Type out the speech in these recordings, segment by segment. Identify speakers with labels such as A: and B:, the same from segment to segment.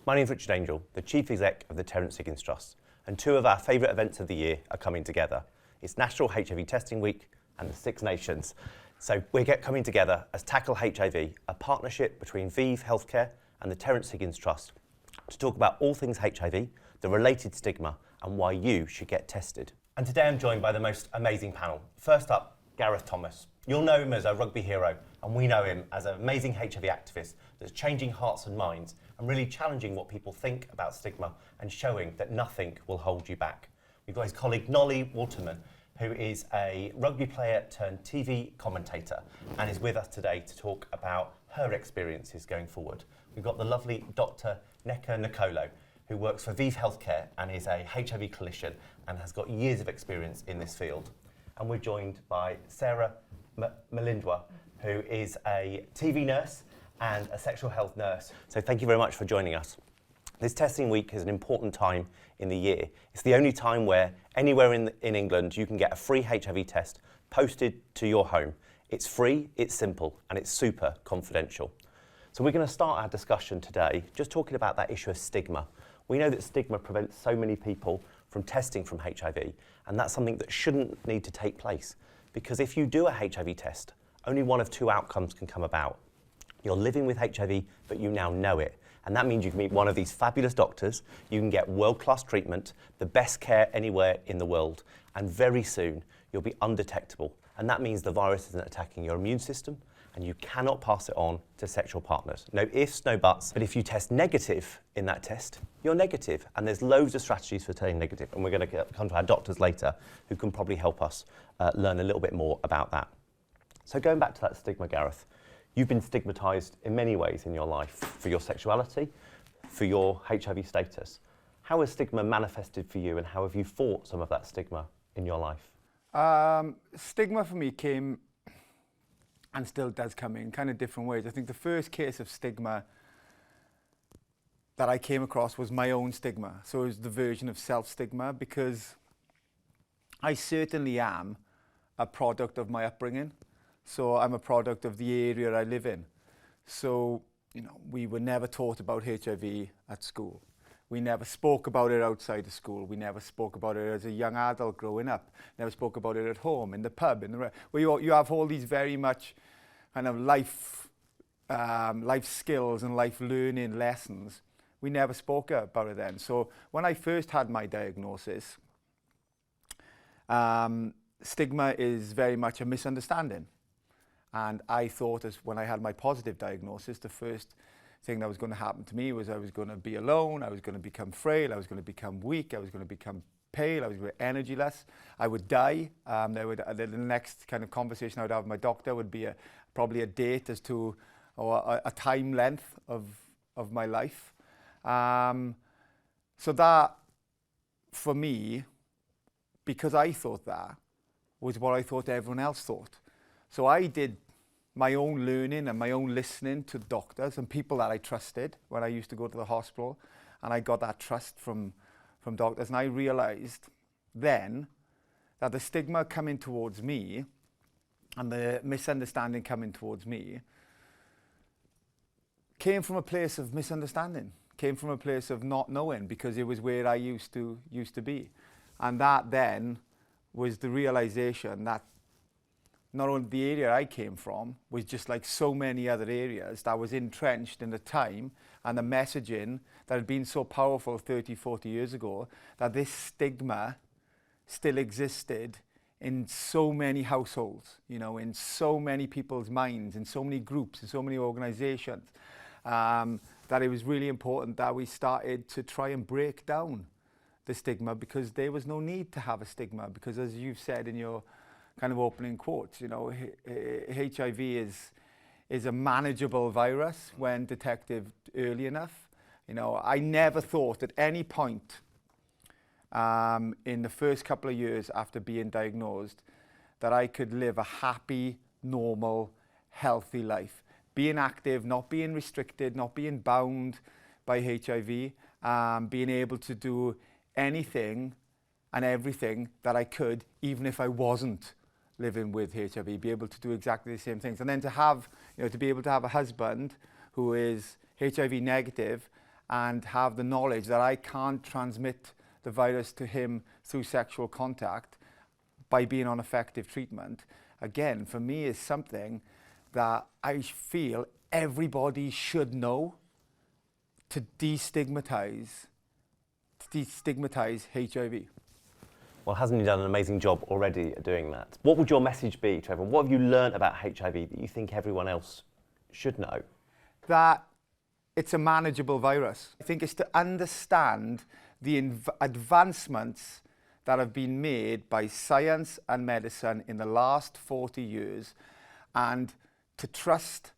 A: My name's Richard Angell, the Chief Exec of the Terence Higgins Trust, and two of our favourite events of the year are coming together. It's National HIV Testing Week and the Six Nations. So we're coming together as Tackle HIV, a partnership between ViiV Healthcare and the Terence Higgins Trust, to talk about all things HIV, the related stigma, and why you should get tested. And today I'm joined by the most amazing panel. First up, Gareth Thomas. You'll know him as a rugby hero, and we know him as an amazing HIV activist that's changing hearts and minds and really challenging what people think about stigma and showing that nothing will hold you back. We've got his colleague Nolli Waterman, who is a rugby player turned TV commentator and is with us today to talk about her experiences going forward. We've got the lovely Dr. Nwokolo, who works for ViiV Healthcare and is a HIV clinician and has got years of experience in this field. And we're joined by Sarah Mulindwa, who is a TV nurse and a sexual health nurse. So thank you very much for joining us. This testing week is an important time in the year. It's the only time where anywhere in England you can get a free HIV test posted to your home. It's free, it's simple, and it's super confidential. So we're going to start our discussion today just talking about that issue of stigma. We know that stigma prevents so many people from testing from HIV, and that's something that shouldn't need to take place. Because if you do a HIV test, only one of two outcomes can come about. You're living with HIV, but you now know it. And that means you can meet one of these fabulous doctors, you can get world-class treatment, the best care anywhere in the world, and very soon you'll be undetectable. And that means the virus isn't attacking your immune system, and you cannot pass it on to sexual partners. No ifs, no buts, but if you test negative in that test, you're negative, and there's loads of strategies for turning negative, and we're going to come to our doctors later who can probably help us learn a little bit more about that. So going back to that stigma, Gareth, you've been stigmatised in many ways in your life for your sexuality, for your HIV status. How has stigma manifested for you, and how have you fought some of that stigma in your life?
B: Stigma for me came, and still does come in kind of different ways. I think the first case of stigma that I came across was my own stigma. So it was the version of self-stigma, because I certainly am a product of my upbringing. So I'm a product of the area I live in. So, you know, we were never taught about HIV at school. We never spoke about it outside of school. We never spoke about it as a young adult growing up. Never spoke about it at home, in the pub, where you have all these very much kind of life skills and life learning lessons. We never spoke about it then. So when I first had my diagnosis, stigma is very much a misunderstanding. And I thought, as when I had my positive diagnosis, the first thing that was going to happen to me was I was going to be alone, I was going to become frail, I was going to become weak, I was going to become pale, I was going to be energyless, I would die. The next kind of conversation I would have with my doctor would be probably a date as to, or a time length of my life. So that, for me, because I thought that, was what I thought everyone else thought. So I did my own learning and my own listening to doctors and people that I trusted when I used to go to the hospital, and I got that trust from doctors, and I realised then that the stigma coming towards me and the misunderstanding coming towards me came from a place of misunderstanding, came from a place of not knowing, because it was where I used to be. And that then was the realisation that not only the area I came from was just like so many other areas that was entrenched in the time and the messaging that had been so powerful 30, 40 years ago, that this stigma still existed in so many households, you know, in so many people's minds, in so many groups, in so many organizations, that it was really important that we started to try and break down the stigma, because there was no need to have a stigma, because as you've said in your kind of opening quotes, you know, HIV is a manageable virus when detected early enough. You know, I never thought at any point in the first couple of years after being diagnosed that I could live a happy, normal, healthy life. Being active, not being restricted, not being bound by HIV, being able to do anything and everything that I could, even if I wasn't living with HIV, be able to do exactly the same things. And then to have, you know, to be able to have a husband who is HIV negative and have the knowledge that I can't transmit the virus to him through sexual contact by being on effective treatment, again, for me is something that I feel everybody should know to destigmatize HIV.
A: Well, hasn't he done an amazing job already at doing that? What would your message be to everyone? What have you learned about HIV that you think everyone else should know?
B: That it's a manageable virus. I think it's to understand the advancements that have been made by science and medicine in the last 40 years, and to trust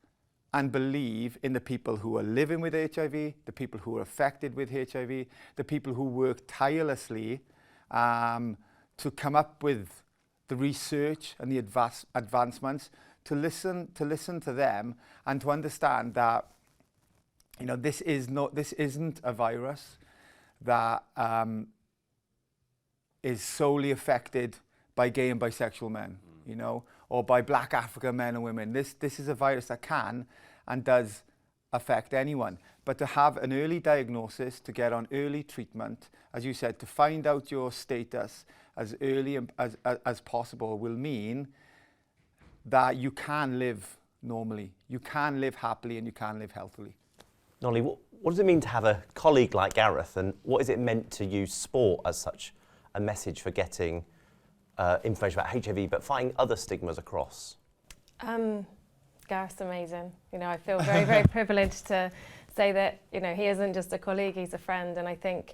B: and believe in the people who are living with HIV, the people who are affected with HIV, the people who work tirelessly to come up with the research and the advancements, to listen to them and to understand that, you know, this isn't a virus that is solely affected by gay and bisexual men, you know, or by black African men and women. This is a virus that can and does affect anyone. But to have an early diagnosis, to get on early treatment, as you said, to find out your status as early as possible will mean that you can live normally, you can live happily, and you can live healthily.
A: Nolli, what does it mean to have a colleague like Gareth, and what is it meant to use sport as such a message for getting information about HIV, but fighting other stigmas across?
C: Gareth's amazing. You know, I feel very, very privileged to say that, you know, he isn't just a colleague, he's a friend, and I think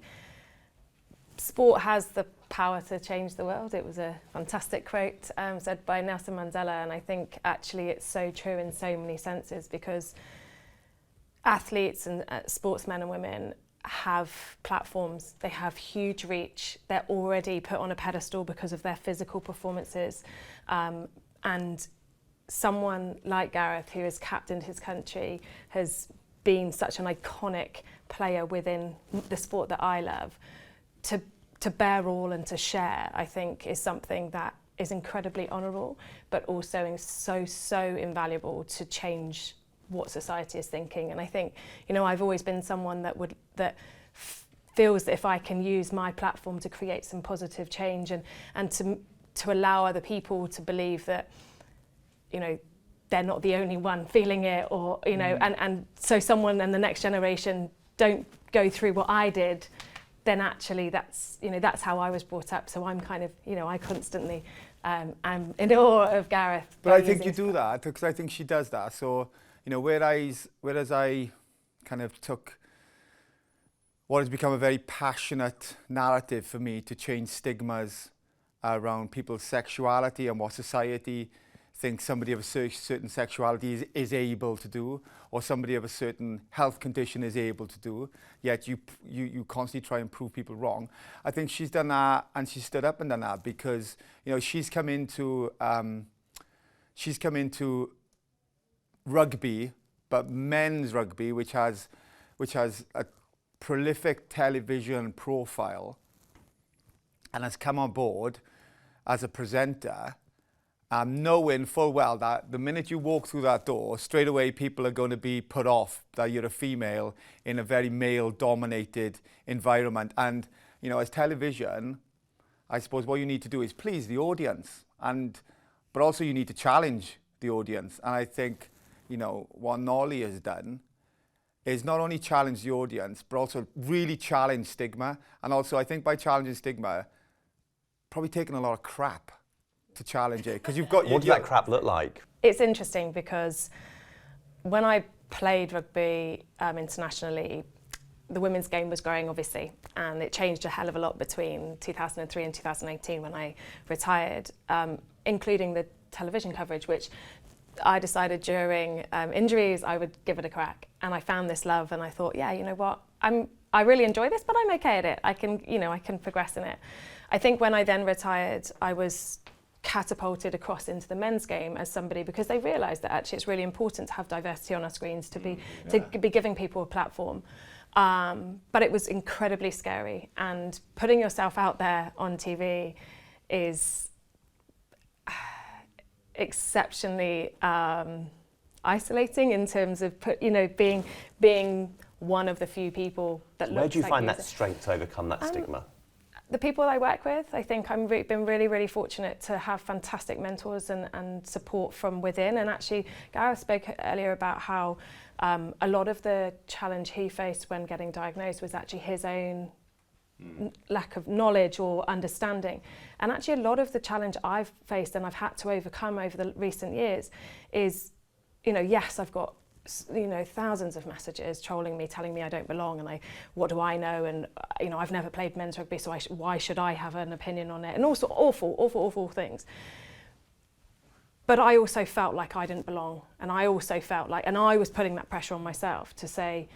C: sport has the power to change the world. It was a fantastic quote said by Nelson Mandela, and I think actually it's so true in so many senses, because athletes and sportsmen and women have platforms, they have huge reach, they're already put on a pedestal because of their physical performances, and someone like Gareth, who has captained his country, has been such an iconic player within the sport that I love, to bear all and to share, I think, is something that is incredibly honourable, but also so invaluable to change what society is thinking. And I think, you know, I've always been someone that feels that if I can use my platform to create some positive change and to allow other people to believe that, you know, they're not the only one feeling it, or, you know, and so someone and the next generation don't go through what I did, then actually that's, you know, that's how I was brought up. So I'm kind of, you know, I constantly am in awe of Gareth.
B: But I think you do that, because I think she does that. So, you know, whereas I kind of took what has become a very passionate narrative for me to change stigmas around people's sexuality and what society thinks somebody of a certain sexuality is able to do, or somebody of a certain health condition is able to do, yet you constantly try and prove people wrong. I think she's done that, and she stood up and done that, because, you know, she's come into rugby, but men's rugby, which has a prolific television profile, and has come on board as a presenter, knowing full well that the minute you walk through that door, straight away people are going to be put off that you're a female in a very male-dominated environment. And, you know, as television, I suppose what you need to do is please the audience, but also you need to challenge the audience. And I think, you know, what Nolli has done is not only challenge the audience, but also really challenge stigma. And also, I think by challenging stigma, probably taking a lot of crap to challenge it, because you've got...
A: What does that crap look like?
C: It's interesting, because when I played rugby internationally, the women's game was growing, obviously, and it changed a hell of a lot between 2003 and 2018 when I retired, including the television coverage, which I decided during injuries I would give it a crack. And I found this love, and I thought, yeah, you know what, I really enjoy this, but I'm okay at it. I can progress in it. I think when I then retired, I was catapulted across into the men's game as somebody, because they realised that actually it's really important to have diversity on our screens, to be giving people a platform. But it was incredibly scary, and putting yourself out there on TV is exceptionally isolating in terms of being one of the few people that looks like
A: Where do you find
C: use
A: that
C: it.
A: strength to overcome that stigma?
C: The people I work with, I think I've been really, really fortunate to have fantastic mentors and support from within. And actually, Gareth spoke earlier about how a lot of the challenge he faced when getting diagnosed was actually his own lack of knowledge or understanding. And actually a lot of the challenge I've faced and I've had to overcome over the recent years is, yes, I've got thousands of messages trolling me, telling me I don't belong, and what do I know, and I've never played men's rugby, so why should I have an opinion on it, and also awful things. But I also felt like I didn't belong, and I also felt like, and I was putting that pressure on myself to say,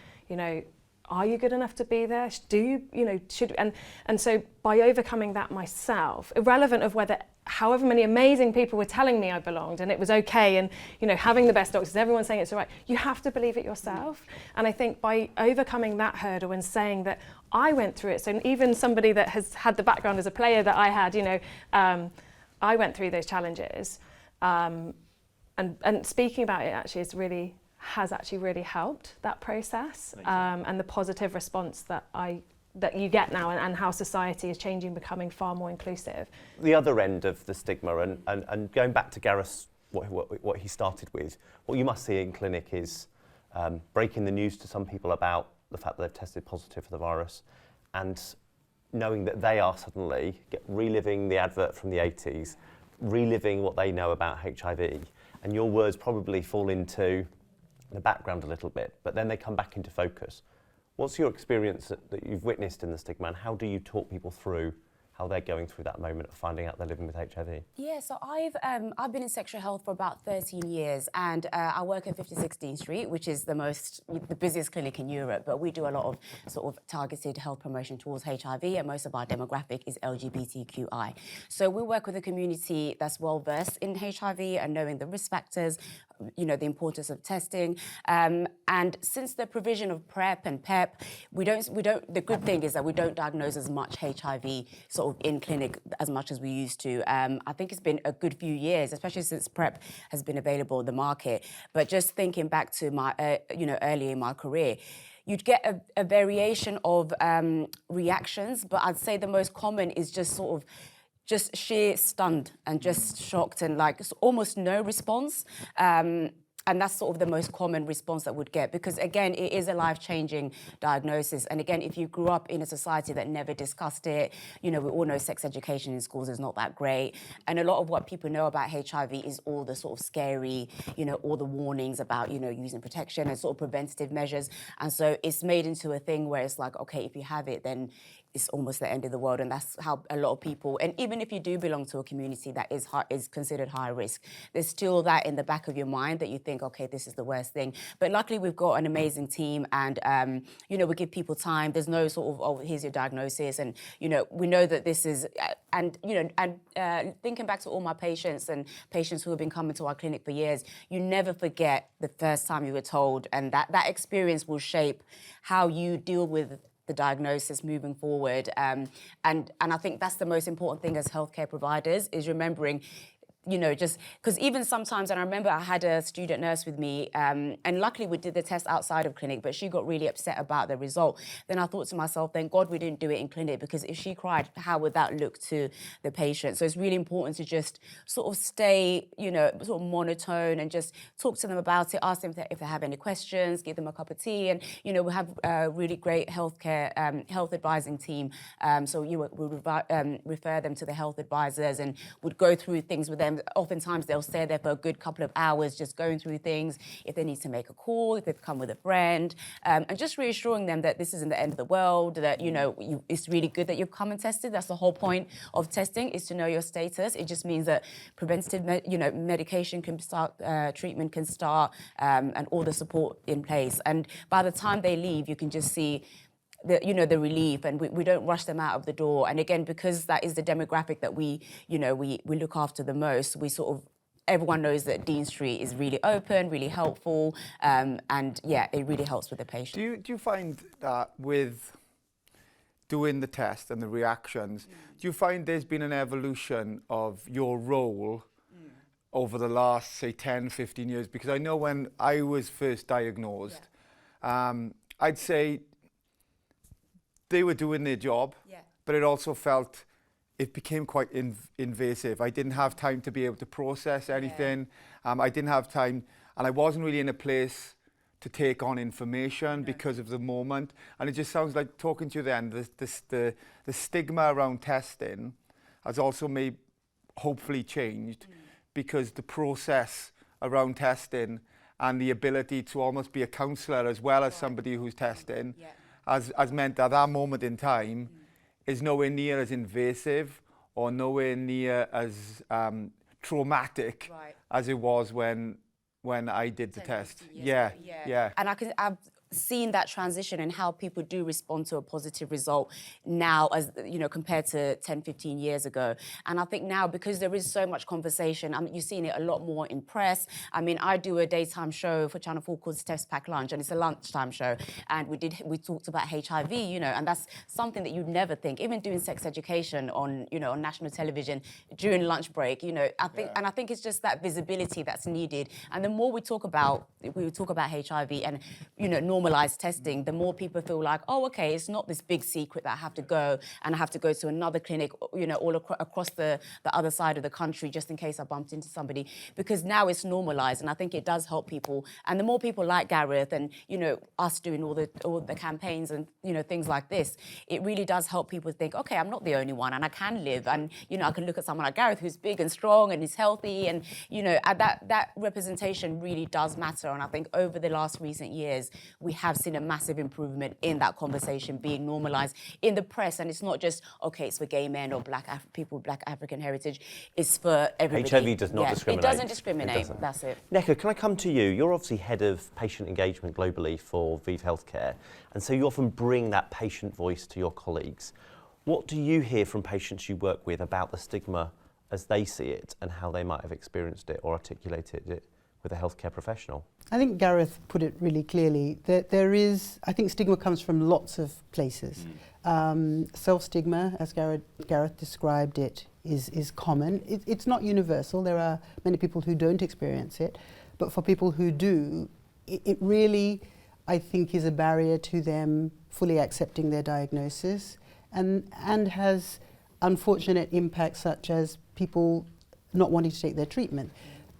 C: are you good enough to be there? Do you, should, and so by overcoming that myself, irrelevant of whether however many amazing people were telling me I belonged and it was okay, and having the best doctors, everyone's saying it's all right, you have to believe it yourself. And I think by overcoming that hurdle and saying that I went through it, so even somebody that has had the background as a player that I had, I went through those challenges, and speaking about it has actually really helped that process, and the positive response that you get now, and how society is changing, becoming far more inclusive.
A: The other end of the stigma, and going back to Gareth, what he started with, what you must see in clinic is breaking the news to some people about the fact that they've tested positive for the virus, and knowing that they are suddenly reliving the advert from the 80s, reliving what they know about HIV, and your words probably fall into the background a little bit, but then they come back into focus. What's your experience that you've witnessed in the stigma, and how do you talk people through how they're going through that moment of finding out they're living with HIV?
D: Yeah, so I've been in sexual health for about 13 years, and I work at 56 Dean Street, which is the busiest clinic in Europe, but we do a lot of sort of targeted health promotion towards HIV, and most of our demographic is LGBTQI. So we work with a community that's well versed in HIV and knowing the risk factors, the importance of testing, and since the provision of PrEP and PEP, we don't. The good thing is that we don't diagnose as much HIV sort of in clinic as much as we used to. I think it's been a good few years, especially since PrEP has been available in the market. But just thinking back to my, earlier in my career, you'd get a variation of reactions, but I'd say the most common is just sort of just sheer stunned and just shocked and like almost no response. And that's sort of the most common response that would get, because again, it is a life-changing diagnosis. And again, if you grew up in a society that never discussed it, we all know sex education in schools is not that great. And a lot of what people know about HIV is all the sort of scary, all the warnings about, using protection and sort of preventative measures. And so it's made into a thing where it's like, okay, if you have it, then it's almost the end of the world. And that's how a lot of people, and even if you do belong to a community that is considered high risk, there's still that in the back of your mind that you think, okay, this is the worst thing. But luckily we've got an amazing team, and we give people time. There's no sort of, oh, here's your diagnosis, and we know that this is, and thinking back to all my patients and patients who have been coming to our clinic for years, you never forget the first time you were told, and that experience will shape how you deal with the diagnosis moving forward. And I think that's the most important thing as healthcare providers, is remembering, just because even sometimes, and I remember I had a student nurse with me, and luckily we did the test outside of clinic, but she got really upset about the result. Then I thought to myself, thank God we didn't do it in clinic, because if she cried, how would that look to the patient? So it's really important to just sort of stay, sort of monotone and just talk to them about it, ask them if they have any questions, give them a cup of tea. And, we have a really great healthcare, health advising team. So we refer them to the health advisors and would go through things with them. Oftentimes they'll stay there for a good couple of hours just going through things, if they need to make a call, if they've come with a friend, and just reassuring them that this isn't the end of the world, that, it's really good that you've come and tested. That's the whole point of testing, is to know your status. It just means that preventative, medication can start, treatment can start, and all the support in place. And by the time they leave, you can just see the relief, and we don't rush them out of the door. And again, because that is the demographic that we look after the most, we sort of, everyone knows that Dean Street is really open, really helpful, and yeah, it really helps with the patient.
B: Do you find that with doing the test and the reactions, do you find there's been an evolution of your role over the last, say, 10, 15 years? Because I know when I was first diagnosed, I'd say they were doing their job, but it also felt it became quite invasive. I didn't have time to be able to process anything. I didn't have time, and I wasn't really in a place to take on information because of the moment. And it just sounds like, talking to you then, the stigma around testing has also hopefully changed because the process around testing and the ability to almost be a counsellor as well as somebody who's testing has meant that that moment in time is nowhere near as invasive or nowhere near as traumatic as it was when I did the test. Yeah.
D: And I've seen that transition and how people do respond to a positive result now, as you know, compared to 10, 15 years ago. And I think now, because there is so much conversation, I mean, you're seeing it a lot more in press. I mean, I do a daytime show for Channel 4 called Steph's Pack Lunch, and it's a lunchtime show. And we talked about HIV, you know, and that's something that you'd never think. Even doing sex education on, you know, on national television during lunch break, you know, I think it's just that visibility that's needed. And the more we talk about HIV and, you know, normalize testing, the more people feel like, oh, okay, it's not this big secret that I have to go to another clinic, you know, all across the other side of the country just in case I bumped into somebody, because now it's normalized, and I think it does help people. And the more people like Gareth and, you know, us doing all the campaigns and, you know, things like this, it really does help people think, okay, I'm not the only one, and I can live, and, you know, I can look at someone like Gareth who's big and strong and is healthy, and, you know, that representation really does matter. And I think over the last recent years, we have seen a massive improvement in that conversation being normalised in the press. And it's not just, okay, it's for gay men or people with black African heritage. It's for everybody.
A: HIV does not discriminate.
D: It doesn't discriminate.
A: It doesn't.
D: That's it.
A: Nneka, can I come to you? You're obviously head of patient engagement globally for ViV Healthcare, and so you often bring that patient voice to your colleagues. What do you hear from patients you work with about the stigma as they see it and how they might have experienced it or articulated it with a healthcare professional?
E: I think Gareth put it really clearly. I think stigma comes from lots of places. Self-stigma, as Gareth described it, is common. It's not universal. There are many people who don't experience it. But for people who do, it really, I think, is a barrier to them fully accepting their diagnosis, and has unfortunate impacts such as people not wanting to take their treatment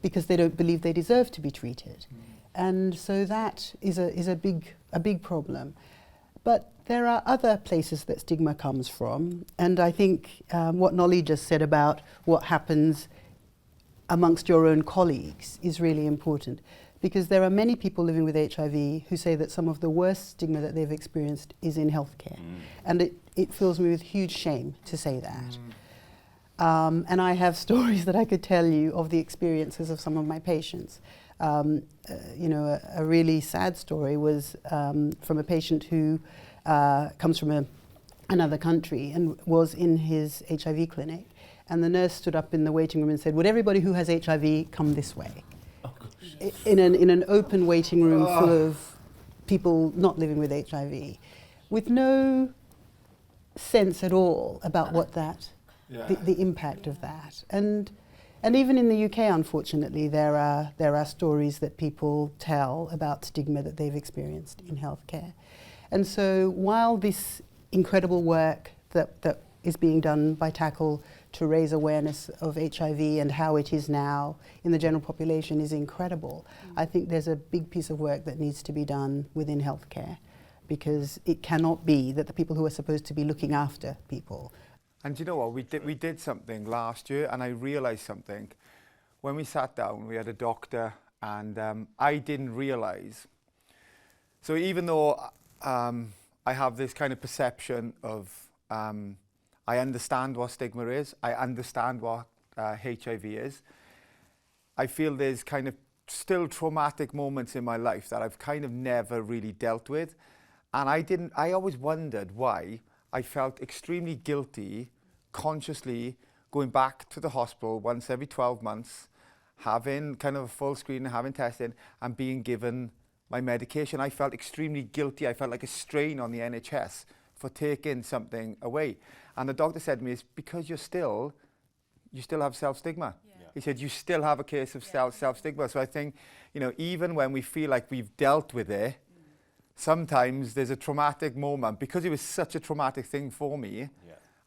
E: because they don't believe they deserve to be treated. And so that is a big problem. But there are other places that stigma comes from, and I think what Nolli just said about what happens amongst your own colleagues is really important, because there are many people living with HIV who say that some of the worst stigma that they've experienced is in healthcare. And it fills me with huge shame to say that. And I have stories that I could tell you of the experiences of some of my patients. You know, a really sad story was from a patient who comes from another country and was in his HIV clinic, and the nurse stood up in the waiting room and said, would everybody who has HIV come this way? In an open waiting room full of people not living with HIV, with no sense at all about what the impact of that. And even in the UK, unfortunately, there are stories that people tell about stigma that they've experienced in healthcare. And so while this incredible work that is being done by Tackle to raise awareness of HIV and how it is now in the general population is incredible, I think there's a big piece of work that needs to be done within healthcare, because it cannot be that the people who are supposed to be looking after people.
B: And you know what, we did something last year, and I realised something. When we sat down, we had a doctor, and I didn't realise. So even though I have this kind of perception of, I understand what stigma is, I understand what HIV is, I feel there's kind of still traumatic moments in my life that I've kind of never really dealt with. And I always wondered why I felt extremely guilty, consciously going back to the hospital once every 12 months, having kind of a full screen and having testing and being given my medication. I felt extremely guilty. I felt like a strain on the NHS for taking something away. And the doctor said to me, it's because you still have self-stigma. Yeah. He said, you still have a case of self-stigma. So I think, you know, even when we feel like we've dealt with it, sometimes there's a traumatic moment, because it was such a traumatic thing for me.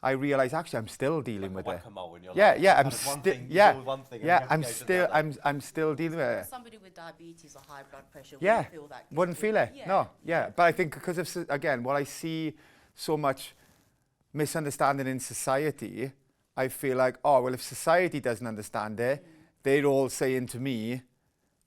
B: I realise actually I'm still dealing with it. I'm still dealing with it.
D: Somebody with diabetes or high blood pressure
B: Yeah,
D: wouldn't feel that.
B: wouldn't feel it.
D: Yeah.
B: No, yeah. But I think because of, again, what I see so much misunderstanding in society, I feel like, oh, well, if society doesn't understand it, they're all saying to me,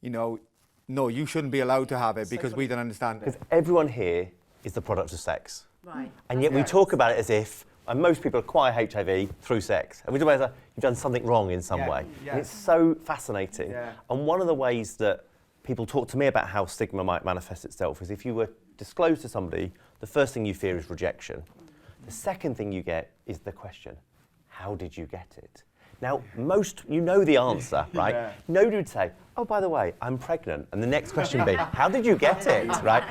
B: you know, no, you shouldn't be allowed to have it because we don't understand it.
A: Because everyone here is the product of sex.
D: Right.
A: And yet we talk about it as if, and most people acquire HIV through sex. And we talk about it as you've done something wrong in some way.
B: Yeah.
A: And it's so fascinating.
B: Yeah.
A: And one of the ways that people talk to me about how stigma might manifest itself is if you were disclosed to somebody, the first thing you fear is rejection. The second thing you get is the question, how did you get it? Now, most, you know the answer, right?
B: Yeah.
A: Nobody would say, oh, by the way, I'm pregnant. And the next question would be, how did you get it, right?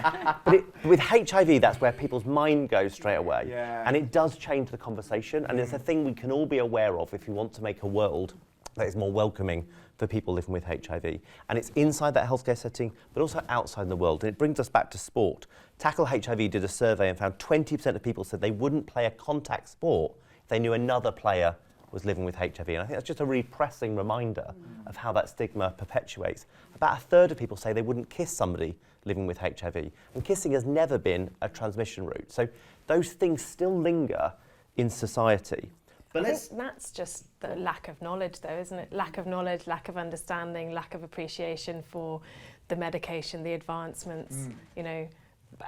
A: But with HIV, that's where people's mind goes straight away.
B: Yeah.
A: And it does change the conversation. And it's a thing we can all be aware of if we want to make a world that is more welcoming for people living with HIV. And it's inside that healthcare setting, but also outside the world. And it brings us back to sport. Tackle HIV did a survey and found 20% of people said they wouldn't play a contact sport if they knew another player was living with HIV. And I think that's just a really pressing reminder of how that stigma perpetuates. About a third of people say they wouldn't kiss somebody living with HIV. And kissing has never been a transmission route. So those things still linger in society. But
C: I think that's just the lack of knowledge, though, isn't it? Lack of knowledge, lack of understanding, lack of appreciation for the medication, the advancements, you know,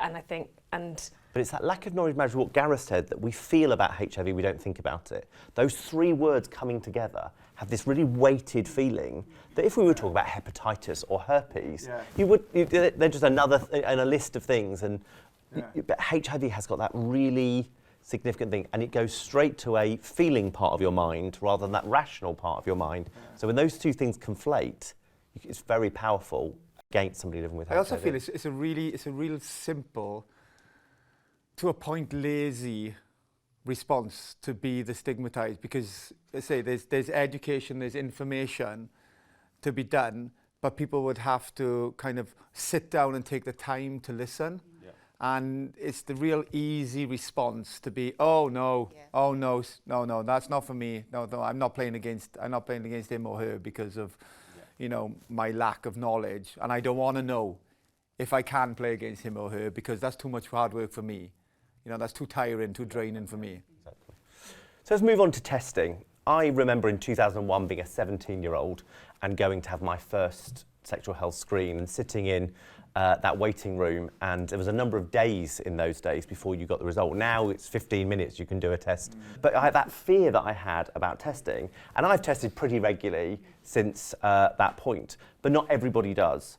C: and I think,
A: But it's that lack of knowledge, Madge, what Gareth said, that we feel about HIV, we don't think about it. Those three words coming together have this really weighted feeling that if we were talking about hepatitis or herpes, they're just another in a list of things. But HIV has got that really significant thing, and it goes straight to a feeling part of your mind rather than that rational part of your mind. So when those two things conflate, it's very powerful against somebody living with HIV.
B: I also feel it's a real simple, to a point, lazy response to be the stigmatized, because I say there's education, there's information to be done, but people would have to kind of sit down and take the time to listen. Yeah. And it's the real easy response to be, oh no, that's not for me. No, I'm not playing against him or her because of you know, my lack of knowledge, and I don't want to know if I can play against him or her because that's too much hard work for me. You know, that's too tiring, too draining for me.
A: Exactly. So let's move on to testing. I remember in 2001 being a 17-year-old and going to have my first sexual health screen and sitting in that waiting room, and there was a number of days in those days before you got the result. Now it's 15 minutes you can do a test. But I had that fear that I had about testing, and I've tested pretty regularly since that point, but not everybody does.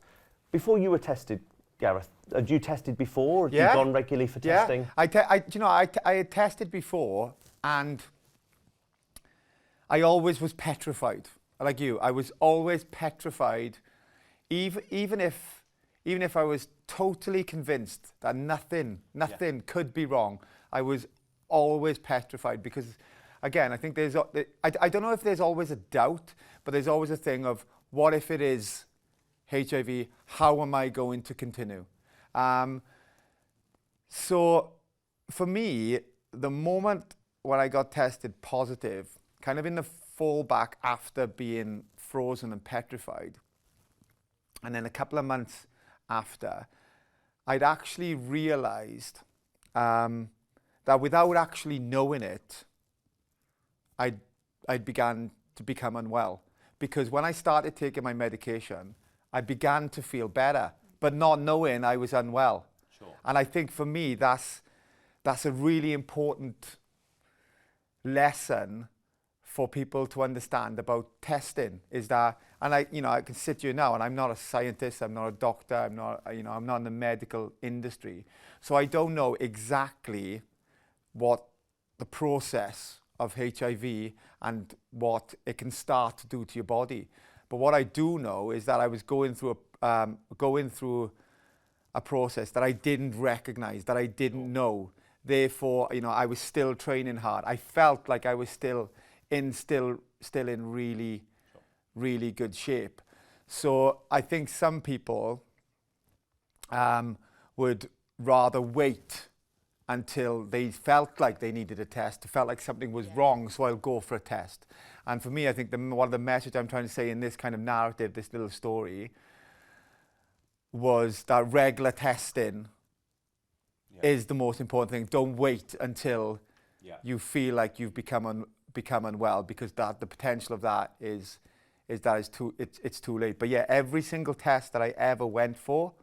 A: Before you were tested, Gareth, had you tested before? Had you gone regularly for testing?
B: I had tested before, and I always was petrified. Like you, I was always petrified, even if I was totally convinced that nothing could be wrong. I was always petrified because, again, I think I don't know if there's always a doubt, but there's always a thing of, what if it is HIV? How am I going to continue? So for me, the moment when I got tested positive, kind of in the fallback after being frozen and petrified, and then a couple of months after, I'd actually realized that without actually knowing it, I'd began to become unwell. Because when I started taking my medication, I began to feel better, but not knowing I was unwell. Sure. And I think for me, that's a really important lesson for people to understand about testing, is that, and I can sit here now, and I'm not a scientist, I'm not a doctor, I'm not in the medical industry, so I don't know exactly what the process of HIV and what it can start to do to your body. But what I do know is that I was going through a process that I didn't recognize, that I didn't know. Therefore, I was still training hard. I felt like I was still in really, really good shape. So I think some people would rather wait until they felt like they needed a test, felt like something was wrong, so I'll go for a test. And for me, I think one of the message I'm trying to say in this kind of narrative, this little story, was that regular testing is the most important thing. Don't wait until you feel like you've become unwell, because the potential of that is it's too late. But yeah, every single test that I ever went for,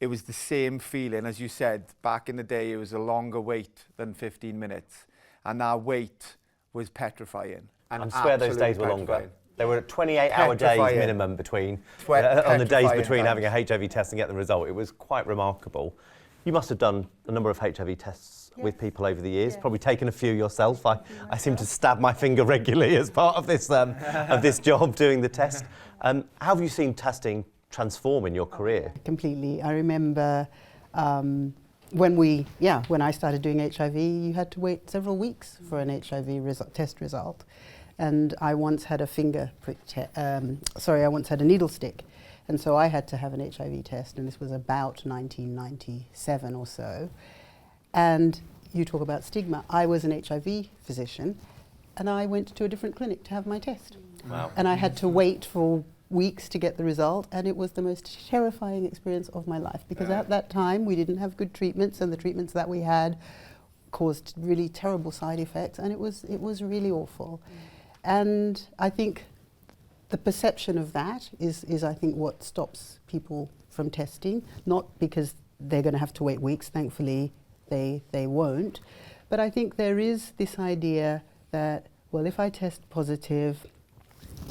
B: it was the same feeling. As you said, back in the day, it was a longer wait than 15 minutes. And that wait was petrifying. And
A: I swear those days were longer. There were 28-hour days minimum between, on the days between having a HIV test and get the result. It was quite remarkable. You must have done a number of HIV tests with people over the years, probably taken a few yourself. I seem to stab my finger regularly as part of this job doing the test. How have you seen testing transform in your career?
E: Completely. I remember when I started doing HIV, you had to wait several weeks for an HIV test result. And I once had a I once had a needle stick. And so I had to have an HIV test, and this was about 1997 or so. And you talk about stigma. I was an HIV physician, and I went to a different clinic to have my test.
A: Wow.
E: And I had to wait for weeks to get the result, and it was the most terrifying experience of my life, because at that time we didn't have good treatments, and the treatments that we had caused really terrible side effects, and it was really awful. And I think the perception of that is I think what stops people from testing, not because they're going to have to wait weeks, thankfully they won't, but I think there is this idea that, well, if I test positive,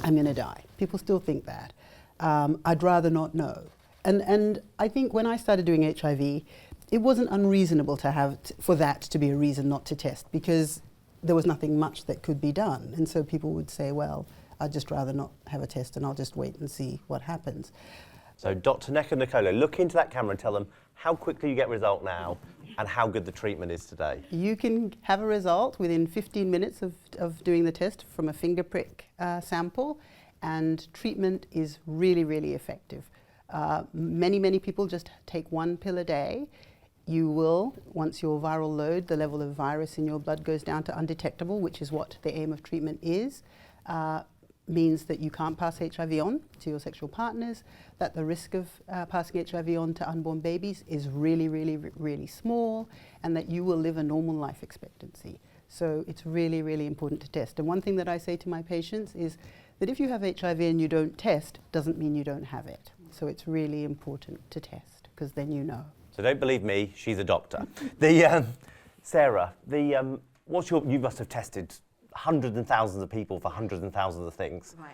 E: I'm going to die. People still think that. I'd rather not know. And I think when I started doing HIV, it wasn't unreasonable to have for that to be a reason not to test, because there was nothing much that could be done. And so people would say, well, I'd just rather not have a test and I'll just wait and see what happens.
A: So Dr. Nneka and Nwokolo, look into that camera and tell them how quickly you get a result now and how good the treatment is today.
E: You can have a result within 15 minutes of doing the test from a finger prick sample, and treatment is really, really effective. Many people just take one pill a day. You will, once your viral load, the level of virus in your blood goes down to undetectable, which is what the aim of treatment is, means that you can't pass HIV on to your sexual partners, that the risk of passing HIV on to unborn babies is really, really, really small, and that you will live a normal life expectancy. So it's really, really important to test. And one thing that I say to my patients is that if you have HIV and you don't test, doesn't mean you don't have it. So it's really important to test, because then you know.
A: So don't believe me, she's a doctor. Sarah, you must have tested hundreds and thousands of people for hundreds and thousands of things.
D: Right.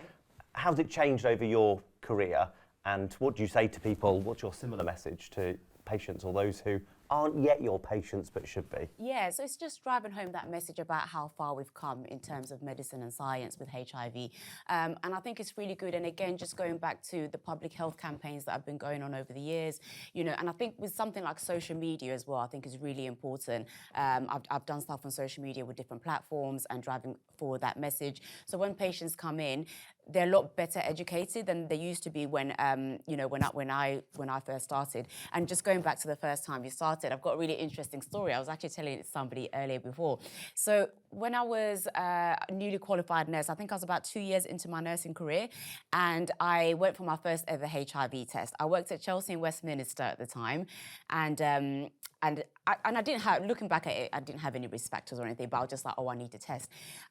A: How's it changed over your career, and what do you say to people? What's your similar message to patients or those who aren't yet your patients but should be?
D: Yeah, so it's just driving home that message about how far we've come in terms of medicine and science with HIV. And I think it's really good. And again, just going back to the public health campaigns that have been going on over the years, and I think with something like social media as well, I think is really important. I've done stuff on social media with different platforms and driving forward that message. So when patients come in, they're a lot better educated than they used to be when I first started. And just going back to the first time you started, I've got a really interesting story. I was actually telling it to somebody earlier before. So when I was a newly qualified nurse, I think I was about 2 years into my nursing career, and I went for my first ever HIV test. I worked at Chelsea in Westminster at the time, and I didn't have, looking back at it, I didn't have any risk factors or anything, but I was just like, oh, I need to test.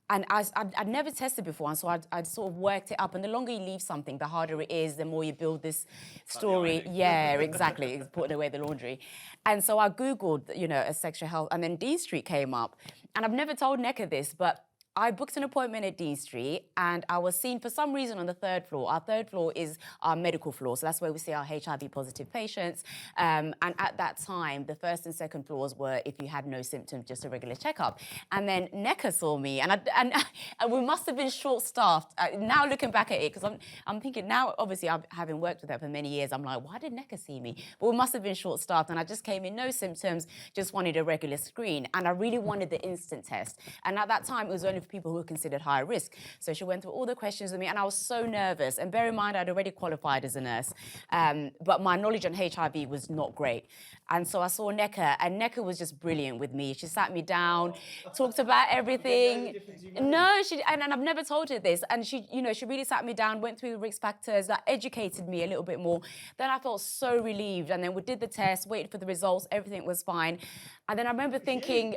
D: And I'd never tested before, and so I'd sort of worked it up. And the longer you leave something, the harder it is, the more you build this story. Yeah, exactly. It's putting away the laundry. And so I Googled, a sexual health, and then Dean Street came up. And I've never told Nneka this, but I booked an appointment at Dean Street, and I was seen for some reason on the third floor. Our third floor is our medical floor, so that's where we see our HIV positive patients. And at that time, the first and second floors were if you had no symptoms, just a regular checkup. And then Nneka saw me, and we must have been short-staffed. Now looking back at it, because I'm thinking now, obviously, having worked with her for many years, I'm like, why did Nneka see me? But we must have been short-staffed, and I just came in, no symptoms, just wanted a regular screen, and I really wanted the instant test. And at that time, it was only of people who are considered high risk. So she went through all the questions with me, and I was so nervous. And bear in mind, I'd already qualified as a nurse, but my knowledge on HIV was not great. And so I saw Nneka, and Nneka was just brilliant with me. She sat me down, talked about everything. No, and I've never told her this. And she really sat me down, went through the risk factors, that educated me a little bit more. Then I felt so relieved. And then we did the test, waited for the results, everything was fine. And then I remember thinking,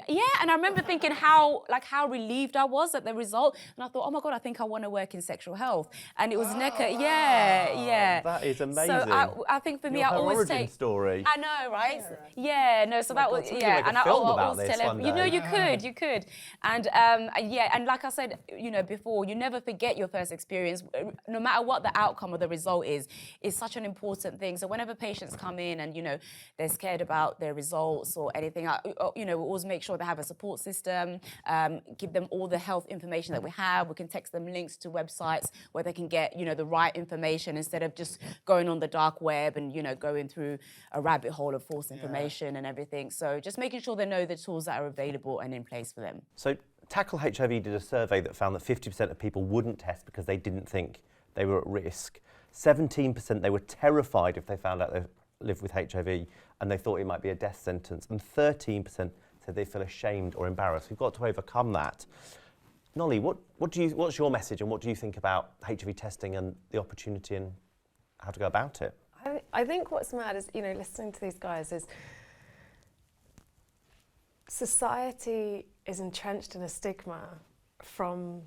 D: how relieved I was at the result. And I thought, oh my God, I think I want to work in sexual health. And it was Nneka, yeah.
A: That is amazing.
D: So I think for me, I always
A: origin
D: take...
A: story.
D: I know, right? Yeah, no, so that was,
A: yeah.
D: And I always tell everyone, you could. And and like I said, before, you never forget your first experience, no matter what the outcome or the result is such an important thing. So whenever patients come in and, they're scared about their results or anything, we always make sure they have a support system, give them all the health information that we have. We can text them links to websites where they can get, the right information instead of just going on the dark web and, going through a rabbit hole of false information and everything. So just making sure they know the tools that are available and in place for them.
A: So Tackle HIV did a survey that found that 50% of people wouldn't test because they didn't think they were at risk. 17% they were terrified if they found out they lived with HIV and they thought it might be a death sentence. And 13% said they feel ashamed or embarrassed. We've got to overcome that. Nolli, what's your message and what do you think about HIV testing and the opportunity and how to go about it?
C: I think what's mad is, listening to these guys is society is entrenched in a stigma from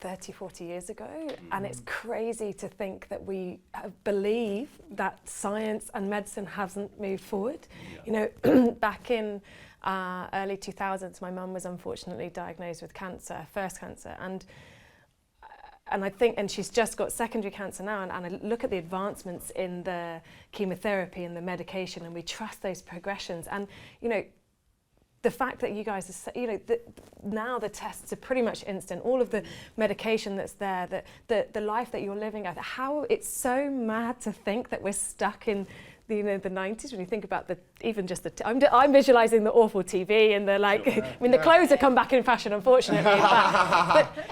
C: 30, 40 years ago, and it's crazy to think that we believe that science and medicine hasn't moved forward. Back in early 2000s, my mum was unfortunately diagnosed with cancer, first cancer, and I think, and she's just got secondary cancer now, and I look at the advancements in the chemotherapy and the medication, and we trust those progressions. And, the fact that you guys are, now the tests are pretty much instant, all of the medication that's there, the life that you're living, how it's so mad to think that we're stuck in the 90s when you think about I'm visualising the awful TV and the clothes have come back in fashion, unfortunately.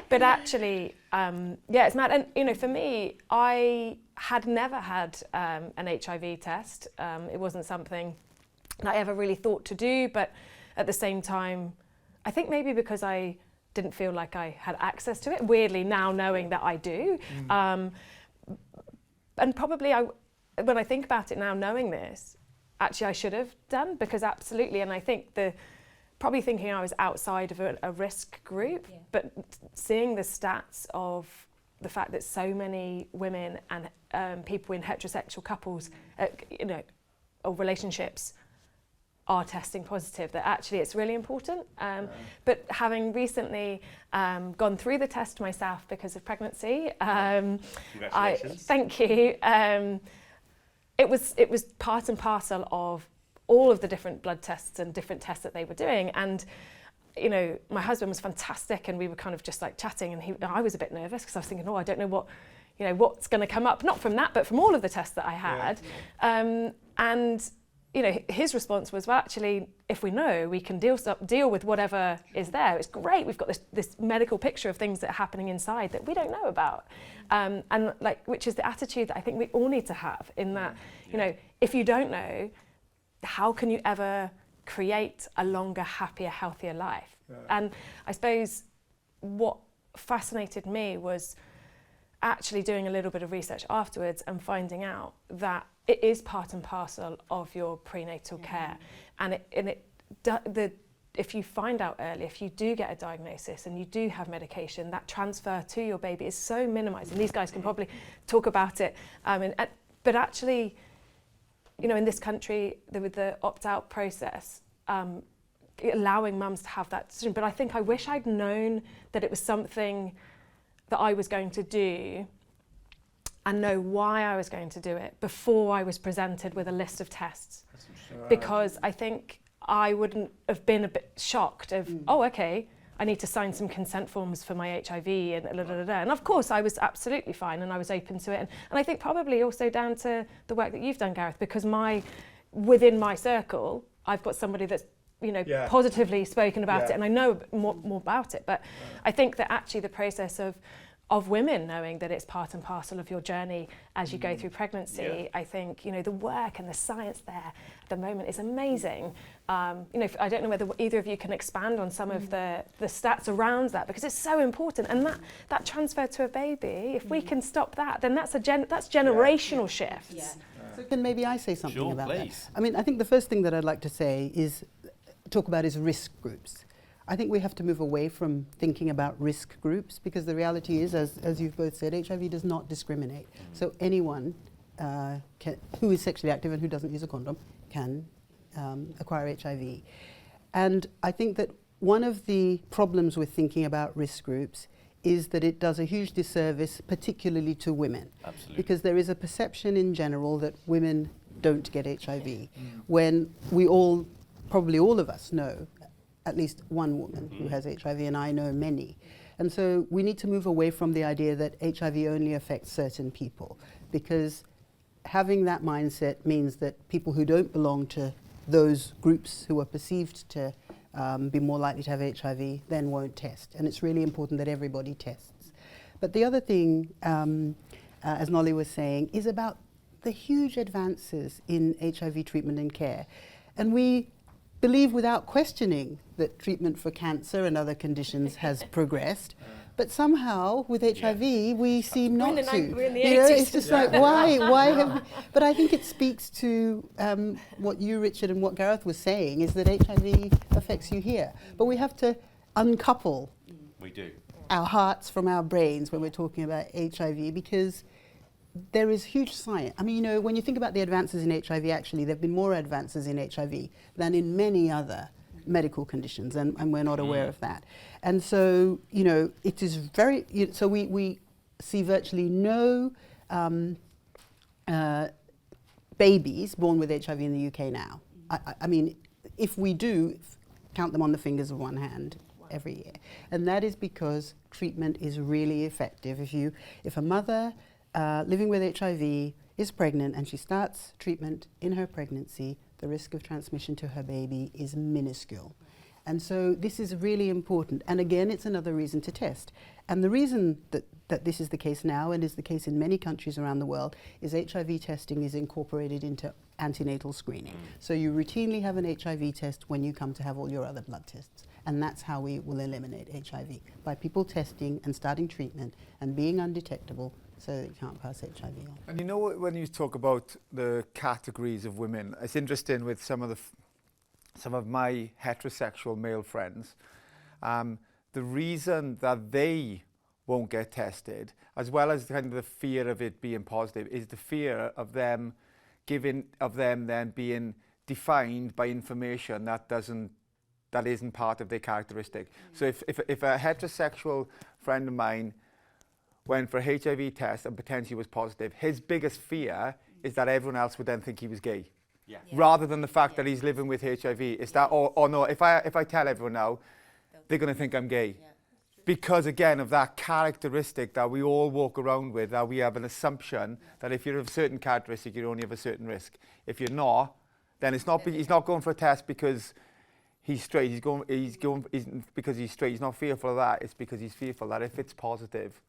C: but actually, it's mad. And, for me, I had never had an HIV test. It wasn't something that I ever really thought to do, but at the same time, I think maybe because I didn't feel like I had access to it, weirdly now knowing that I do. And probably when I think about it now, knowing this, actually I should have done, because absolutely, and I think probably thinking I was outside of a risk group, but seeing the stats of the fact that so many women and people in heterosexual couples, or relationships are testing positive, that actually it's really important. But having recently gone through the test myself because of pregnancy,
A: Congratulations.
C: Thank you. It was part and parcel of all of the different blood tests and different tests that they were doing. And my husband was fantastic, and we were kind of just chatting, and I was a bit nervous because I was thinking, I don't know what's going to come up, not from that, but from all of the tests that I had. And his response was, well, actually, if we know, we can deal with whatever is there. It's great. We've got this medical picture of things that are happening inside that we don't know about. And which is the attitude that I think we all need to have, in that, if you don't know, how can you ever create a longer, happier, healthier life? And I suppose what fascinated me was actually doing a little bit of research afterwards and finding out that it is part and parcel of your prenatal care. And if you find out early, if you do get a diagnosis and you do have medication, that transfer to your baby is so minimised. And these guys can probably talk about it. But actually, in this country, with the opt-out process, allowing mums to have that decision. But I think I wish I'd known that it was something that I was going to do and know why I was going to do it before I was presented with a list of tests. Because I think I wouldn't have been a bit shocked of, okay, I need to sign some consent forms for my HIV and And of course I was absolutely fine and I was open to it. And I think probably also down to the work that you've done, Gareth, because within my circle, I've got somebody that's positively spoken about it, and I know more about it, but I think that actually the process of women knowing that it's part and parcel of your journey as you go through pregnancy, I think, the work and the science there at the moment is amazing. I don't know whether either of you can expand on some of the stats around that, because it's so important, and that transfer to a baby, if we can stop that, then that's generational shifts.
D: Yeah.
E: So can maybe I say something
F: Sure,
E: about
F: please.
E: that? I mean, I think the first thing that I'd like to say is talk about is risk groups. I think we have to move away from thinking about risk groups, because the reality is, as you've both said, HIV does not discriminate. So anyone who is sexually active and who doesn't use a condom can acquire HIV. And I think that one of the problems with thinking about risk groups is that it does a huge disservice, particularly to women.
F: Absolutely.
E: Because there is a perception in general that women don't get HIV, when we all, probably all of us know at least one woman who has HIV, and I know many. And so we need to move away from the idea that HIV only affects certain people, because having that mindset means that people who don't belong to those groups who are perceived to be more likely to have HIV then won't test. And it's really important that everybody tests. But the other thing, as Nolli was saying, is about the huge advances in HIV treatment and care. And we believe without questioning that treatment for cancer and other conditions has progressed. But somehow, with HIV, we seem not to.
C: We're in the
E: You know,
C: 80s.
E: it's just like, why have we, but I think it speaks to what you, Richard, and what Gareth was saying, is that HIV affects you here. But we have to uncouple
F: We do.
E: our hearts from our brains when we're talking about HIV, because there is huge science. I mean, when you think about the advances in HIV, actually, there have been more advances in HIV than in many other medical conditions, and we're not aware of that. And so, it is very, so we see virtually no babies born with HIV in the UK now. I mean, if we do, count them on the fingers of one hand every year. And that is because treatment is really effective. If a mother living with HIV is pregnant and she starts treatment in her pregnancy, the risk of transmission to her baby is minuscule. And so this is really important. And again, it's another reason to test. And the reason that this is the case now, and is the case in many countries around the world, is HIV testing is incorporated into antenatal screening. So you routinely have an HIV test when you come to have all your other blood tests. And that's how we will eliminate HIV, by people testing and starting treatment and being undetectable, so that you can't pass HIV on.
B: And when you talk about the categories of women, it's interesting with some of my heterosexual male friends, the reason that they won't get tested, as well as kind of the fear of it being positive, is the fear of them then being defined by information that isn't part of their characteristic. So if a heterosexual friend of mine went for a HIV test and potentially was positive, his biggest fear is that everyone else would then think he was gay.
F: Yeah.
B: Rather than the fact that he's living with HIV. It's that, or no, if I tell everyone now, they're going to think I'm gay.
D: Yeah.
B: Because again, of that characteristic that we all walk around with, that we have an assumption that if you're of a certain characteristic, you only have a certain risk. If you're not, then he's not going for a test because he's straight. Because he's straight. He's not fearful of that. It's because he's fearful that if it's positive,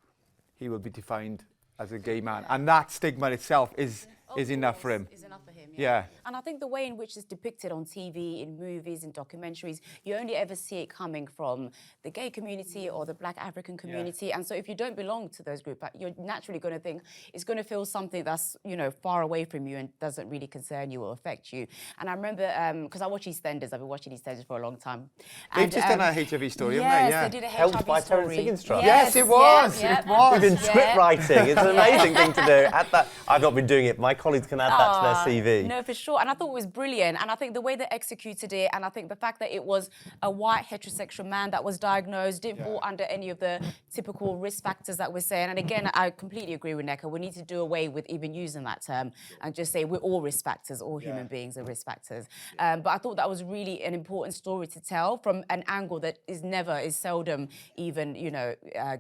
B: he will be defined as a gay man. And that stigma itself is enough for him.
D: Is enough for him,
B: Yeah.
D: And I think the way in which it's depicted on TV, in movies, in documentaries, you only ever see it coming from the gay community or the Black African community. Yeah. And so if you don't belong to those groups, you're naturally going to think it's going to feel something that's, far away from you and doesn't really concern you or affect you. And I remember, because I watch EastEnders, I've been watching EastEnders for a long time.
B: They've just done a HIV story,
D: yes,
B: haven't they? Yeah.
D: They did a
A: Helped
D: HIV
A: by
D: story.
A: Terence Higginstrust.
B: Yes, it was.
D: Yeah,
B: It was.
A: We've been script writing. It's an amazing thing to do. I've not been doing it. My colleagues can add that to their CV.
D: No, for sure. And I thought it was brilliant. And I think the way they executed it, and I think the fact that it was a white heterosexual man that was diagnosed, didn't fall under any of the typical risk factors that we're saying. And again, I completely agree with Nneka. We need to do away with even using that term and just say we're all risk factors, all human beings are risk factors. But I thought that was really an important story to tell from an angle that is seldom even,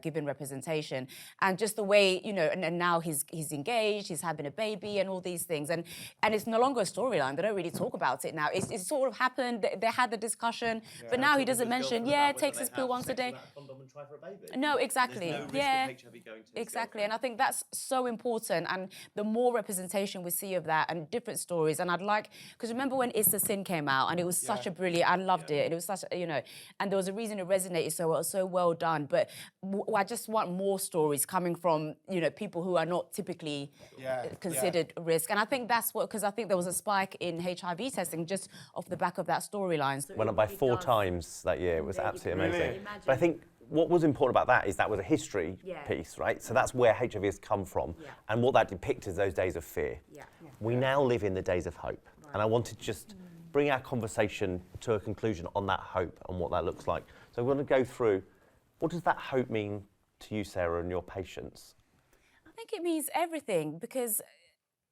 D: given representation. And just the way, and now he's engaged, he's having a baby and all these things. And it's no longer a storyline. They don't really talk about it now. It's sort of happened. They had the discussion, but now he doesn't mention, takes his pill once a day. No, exactly. Exactly. And I think that's so important. And the more representation we see of that and different stories. And I'd like, because remember when It's a Sin came out and it was such a brilliant, I loved it. And it was such, and there was a reason it resonated so well done. But I just want more stories coming from, people who are not typically considered risk. And I think that's because I think there was a spike in HIV testing just off the back of that storyline. So
A: went up by 4 times that year. It was absolutely amazing. But I think what was important about that is that was a history piece, right? So that's where HIV has come from. And what that depicts is those days of fear. We now live in the days of hope. Right. And I wanted to just bring our conversation to a conclusion on that hope and what that looks like. So we're going to go through, what does that hope mean to you, Sarah, and your patients?
D: I think it means everything because,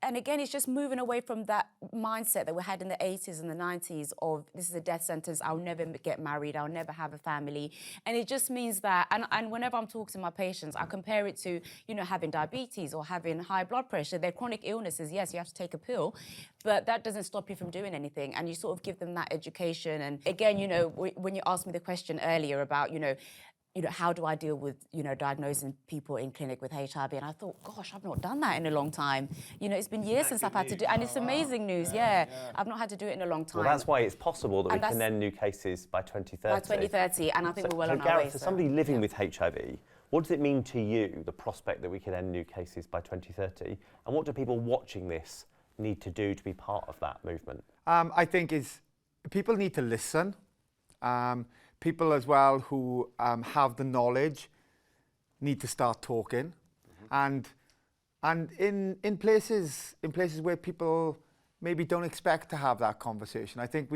D: and again, it's just moving away from that mindset that we had in the 80s and the 90s of this is a death sentence, I'll never get married, I'll never have a family. And it just means that, and whenever I'm talking to my patients, I compare it to, having diabetes or having high blood pressure. They're chronic illnesses. Yes, you have to take a pill, but that doesn't stop you from doing anything. And you sort of give them that education. And again, when you asked me the question earlier about, how do I deal with, diagnosing people in clinic with HIV? And I thought, gosh, I've not done that in a long time. It's been years since I've had to do it. And it's amazing news, I've not had to do it in a long time.
A: Well, that's why it's possible that we can end new cases by 2030.
D: By 2030, and I think we're well on our
A: Gareth,
D: way.
A: for somebody living with HIV, what does it mean to you, the prospect that we can end new cases by 2030? And what do people watching this need to do to be part of that movement?
B: I think people need to listen. People as well who have the knowledge need to start talking, and in places where people maybe don't expect to have that conversation. I think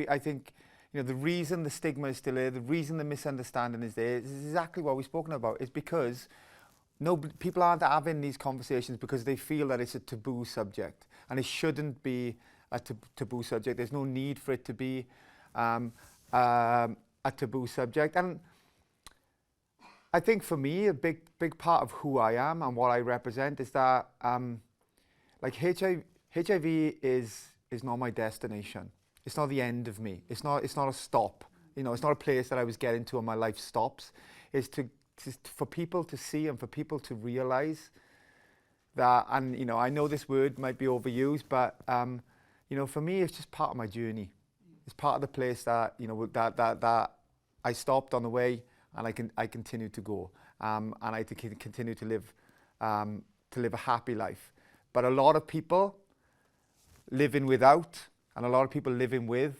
B: the reason the stigma is still there, the reason the misunderstanding is there, is exactly what we've spoken about. It's because people aren't having these conversations because they feel that it's a taboo subject, and it shouldn't be a taboo subject. There's no need for it to be a taboo subject. And I think for me, a big part of who I am and what I represent is that HIV is not my destination. It's not the end of me. It's not a stop. It's not a place that I was getting to and my life stops. It's for people to see and for people to realize that, and I know this word might be overused, but for me it's just part of my journey. It's part of the place that that I stopped on the way, and I continue to go, and I continue to live a happy life. But a lot of people living without, and a lot of people living with,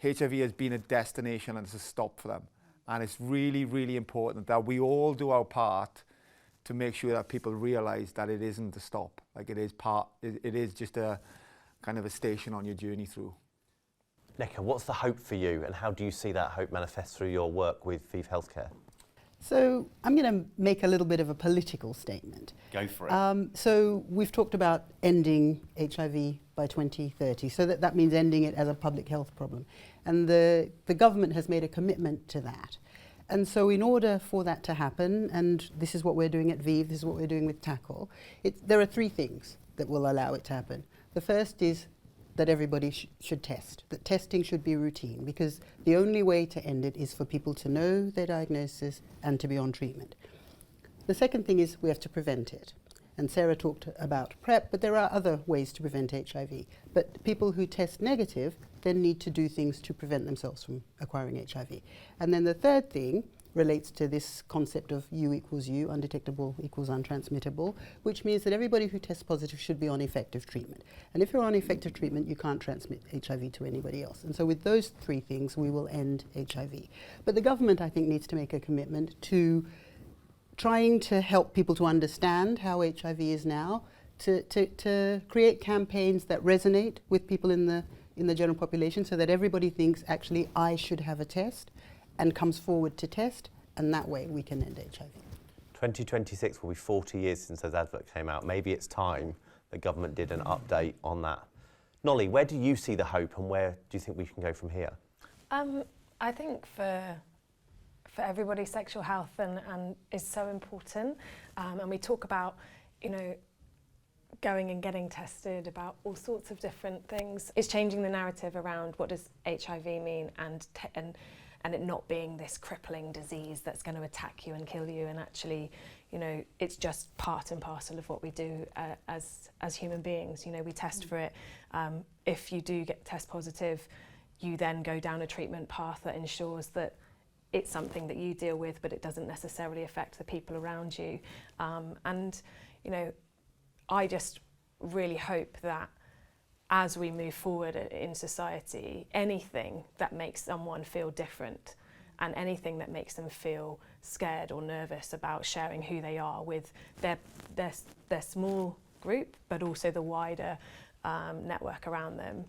B: HIV has been a destination and it's a stop for them. And it's really, really important that we all do our part to make sure that people realise that it isn't a stop. Like it is just a kind of a station on your journey through.
A: Nneka, what's the hope for you, and how do you see that hope manifest through your work with ViiV Healthcare?
E: So I'm going to make a little bit of a political statement.
A: Go for it.
E: So we've talked about ending HIV by 2030. So that means ending it as a public health problem. And the government has made a commitment to that. And so in order for that to happen, and this is what we're doing at ViiV, this is what we're doing with Tackle, there are 3 things that will allow it to happen. The first is that everybody should test, that testing should be routine, because the only way to end it is for people to know their diagnosis and to be on treatment. The second thing is we have to prevent it. And Sarah talked about PrEP, but there are other ways to prevent HIV. But people who test negative then need to do things to prevent themselves from acquiring HIV. And then the third thing relates to this concept of U equals U, undetectable equals untransmittable, which means that everybody who tests positive should be on effective treatment. And if you're on effective treatment, you can't transmit HIV to anybody else. And so with those 3 things, we will end HIV. But the government, I think, needs to make a commitment to trying to help people to understand how HIV is now, to create campaigns that resonate with people in the general population so that everybody thinks, actually, I should have a test, and comes forward to test, and that way we can end HIV.
A: 2026 will be 40 years since those adverts came out. Maybe it's time the government did an update on that. Nolli, where do you see the hope, and where do you think we can go from here?
C: I think for everybody, sexual health and is so important, and we talk about, going and getting tested about all sorts of different things. It's changing the narrative around what does HIV mean, and it not being this crippling disease that's going to attack you and kill you, and actually, you know, it's just part and parcel of what we do as human beings. You know, we test for it. If you do get test positive, you then go down a treatment path that ensures that it's something that you deal with, but it doesn't necessarily affect the people around you. And, you know, I just really hope that as we move forward in society, anything that makes someone feel different and anything that makes them feel scared or nervous about sharing who they are with their small group, but also the wider network around them,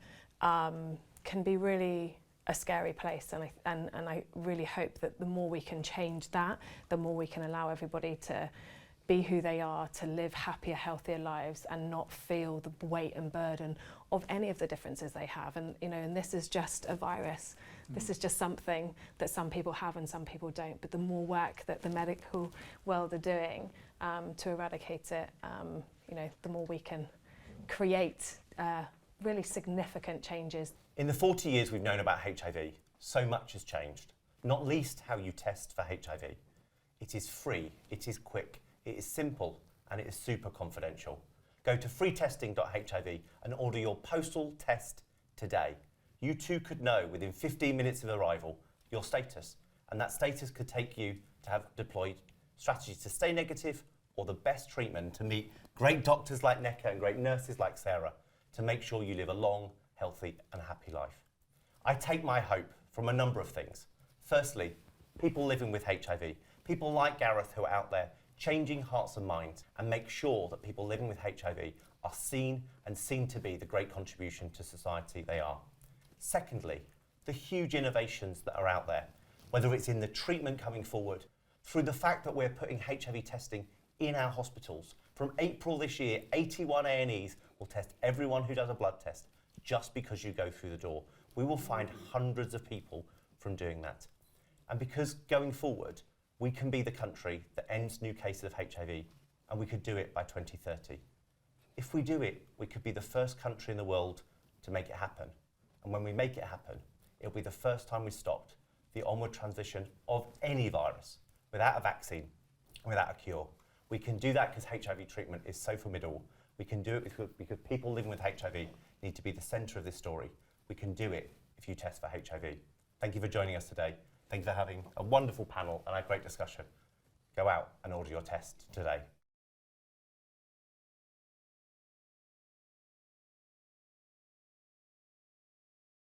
C: can be really a scary place. And I really hope that the more we can change that, the more we can allow everybody to be who they are, to live happier, healthier lives, and not feel the weight and burden of any of the differences they have. And you know, and this is just a virus. This is just something that some people have and some people don't. But the more work that the medical world are doing to eradicate it, you know, the more we can create really significant changes.
A: In the 40 years we've known about HIV, so much has changed, not least how you test for HIV. It is free, it is quick, it is simple, and it is super confidential. Go to freetesting.hiv and order your postal test today. You too could know within 15 minutes of arrival your status, and that status could take you to have deployed strategies to stay negative or the best treatment to meet great doctors like Nneka and great nurses like Sarah to make sure you live a long, healthy and happy life. I take my hope from a number of things. Firstly, people living with HIV, people like Gareth who are out there changing hearts and minds and make sure that people living with HIV are seen and seen to be the great contribution to society they are. Secondly, the huge innovations that are out there, whether it's in the treatment coming forward, through the fact that we're putting HIV testing in our hospitals. From April this year, 81 A&Es will test everyone who does a blood test just because you go through the door. We will find hundreds of people from doing that. And because going forward, we can be the country that ends new cases of HIV, and we could do it by 2030. If we do it, we could be the first country in the world to make it happen. And when we make it happen, it'll be the first time we stopped the onward transition of any virus without a vaccine, without a cure. We can do that because HIV treatment is so formidable. We can do it because people living with HIV need to be the centre of this story. We can do it if you test for HIV. Thank you for joining us today. Thank you for having a wonderful panel and a great discussion. Go out and order your test today.